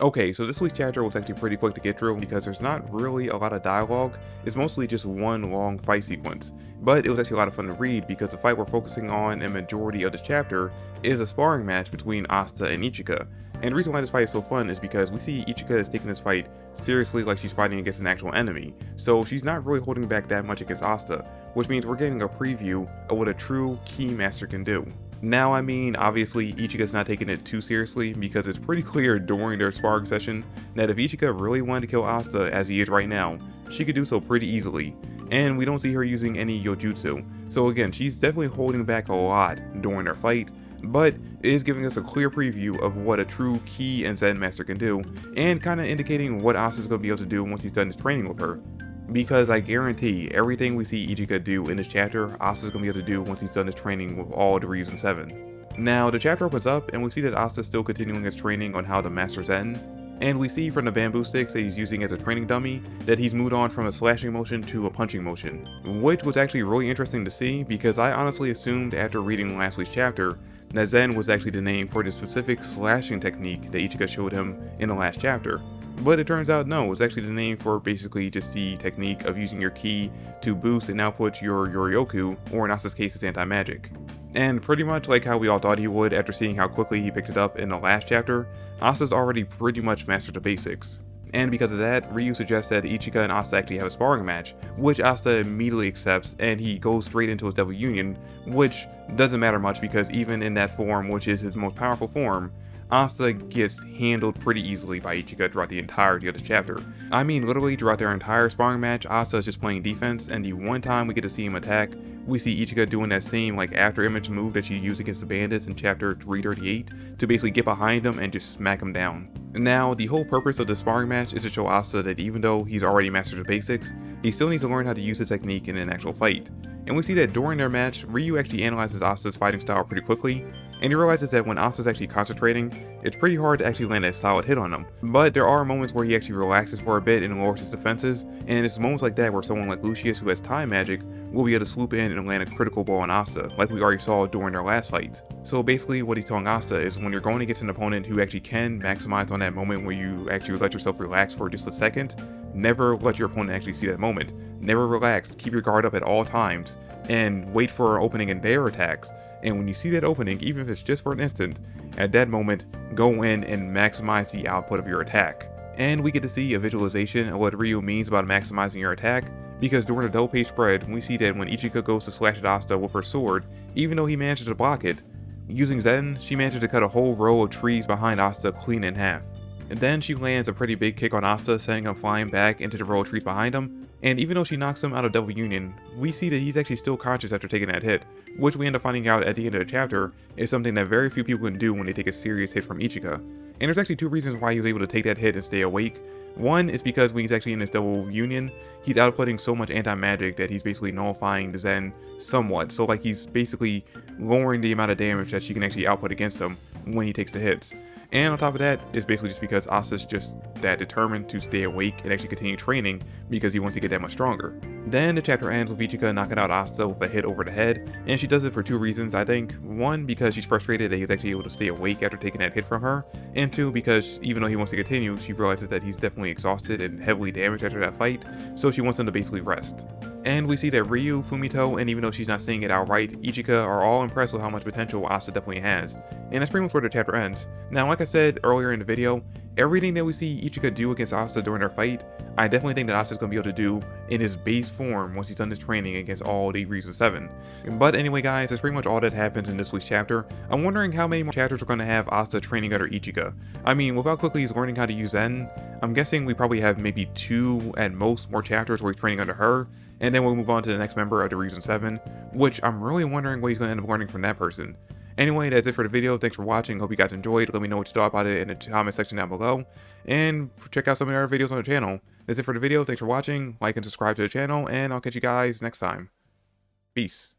Okay, so this week's chapter was actually pretty quick to get through because there's not really a lot of dialogue. It's mostly just one long fight sequence. But it was actually a lot of fun to read because the fight we're focusing on in majority of this chapter is a sparring match between Asta and Ichika. And the reason why this fight is so fun is because we see Ichika is taking this fight seriously, like she's fighting against an actual enemy. So she's not really holding back that much against Asta, which means we're getting a preview of what a true key master can do. Now, I mean, obviously, Ichika's not taking it too seriously because it's pretty clear during their sparring session that if Ichika really wanted to kill Asta as he is right now, she could do so pretty easily, and we don't see her using any yojutsu. So again, she's definitely holding back a lot during their fight, but it is giving us a clear preview of what a true Ki and Zen master can do, and kind of indicating what Asta's going to be able to do once he's done his training with her. Because I guarantee everything we see Ichika do in this chapter, Asta's gonna be able to do once he's done his training with all the Ryu's 7. Now, the chapter opens up and we see that Asta's still continuing his training on how to master Zetten, and we see from the bamboo sticks that he's using as a training dummy that he's moved on from a slashing motion to a punching motion, which was actually really interesting to see because I honestly assumed after reading last week's chapter that Zen was actually the name for the specific slashing technique that Ichika showed him in the last chapter. But it turns out no, it's actually the name for basically just the technique of using your ki to boost and output your yoryoku, or in Asta's case it's anti-magic. And pretty much like how we all thought he would after seeing how quickly he picked it up in the last chapter, Asta's already pretty much mastered the basics. And because of that, Ryu suggests that Ichika and Asta actually have a sparring match, which Asta immediately accepts and he goes straight into his Devil Union, which doesn't matter much because even in that form, which is his most powerful form, Asta gets handled pretty easily by Ichika throughout the entirety of this chapter. I mean, literally throughout their entire sparring match, Asta is just playing defense, and the one time we get to see him attack, we see Ichika doing that same after image move that she used against the bandits in chapter 338 to basically get behind them and just smack him down. Now, the whole purpose of the sparring match is to show Asta that even though he's already mastered the basics, he still needs to learn how to use the technique in an actual fight. And we see that during their match, Ryu actually analyzes Asta's fighting style pretty quickly, and he realizes that when Asta's actually concentrating, it's pretty hard to actually land a solid hit on him. But there are moments where he actually relaxes for a bit and lowers his defenses, and it's moments like that where someone like Lucius, who has time magic, will be able to swoop in and land a critical blow on Asta, like we already saw during their last fight. So basically what he's telling Asta is when you're going against an opponent who actually can maximize on that moment where you actually let yourself relax for just a second, never let your opponent actually see that moment. Never relax, keep your guard up at all times, and wait for an opening in their attacks. And when you see that opening, even if it's just for an instant, at that moment, go in and maximize the output of your attack. And we get to see a visualization of what Ryu means about maximizing your attack, because during the double page spread, we see that when Ichika goes to slash at Asta with her sword, even though he manages to block it, using Zetten, she manages to cut a whole row of trees behind Asta clean in half. And then she lands a pretty big kick on Asta, sending him flying back into the row of trees behind him, and even though she knocks him out of Devil Union, we see that he's actually still conscious after taking that hit, which we end up finding out at the end of the chapter is something that very few people can do when they take a serious hit from Ichika. And there's actually two reasons why he was able to take that hit and stay awake. One is because when he's actually in his Devil Union, he's outputting so much anti-magic that he's basically nullifying the Zen somewhat, so he's basically lowering the amount of damage that she can actually output against him when he takes the hits. And on top of that, it's basically just because Asta's just that determined to stay awake and actually continue training because he wants to get that much stronger. Then the chapter ends with Ichika knocking out Asta with a hit over the head, and she does it for two reasons, I think. One, because she's frustrated that he's actually able to stay awake after taking that hit from her, and two, because even though he wants to continue, she realizes that he's definitely exhausted and heavily damaged after that fight, so she wants him to basically rest. And we see that Ryu, Fumito, and even though she's not saying it outright, Ichika are all impressed with how much potential Asta definitely has. And that's pretty much where the chapter ends. Now, like I said earlier in the video, everything that we see Ichika do against Asta during their fight, I definitely think that Asta's going to be able to do in his base form once he's done his training against all the Ryu's 7. But anyway guys, that's pretty much all that happens in this week's chapter. I'm wondering how many more chapters we're going to have Asta training under Ichika. I mean, without quickly he's learning how to use Zen, I'm guessing we probably have maybe 2 at most more chapters where he's training under her, and then we'll move on to the next member of the Ryu's 7, which I'm really wondering what he's going to end up learning from that person. Anyway, that's it for the video. Thanks for watching. Hope you guys enjoyed. Let me know what you thought about it in the comment section down below. And check out some of the other videos on the channel. That's it for the video. Thanks for watching. Like and subscribe to the channel. And I'll catch you guys next time. Peace.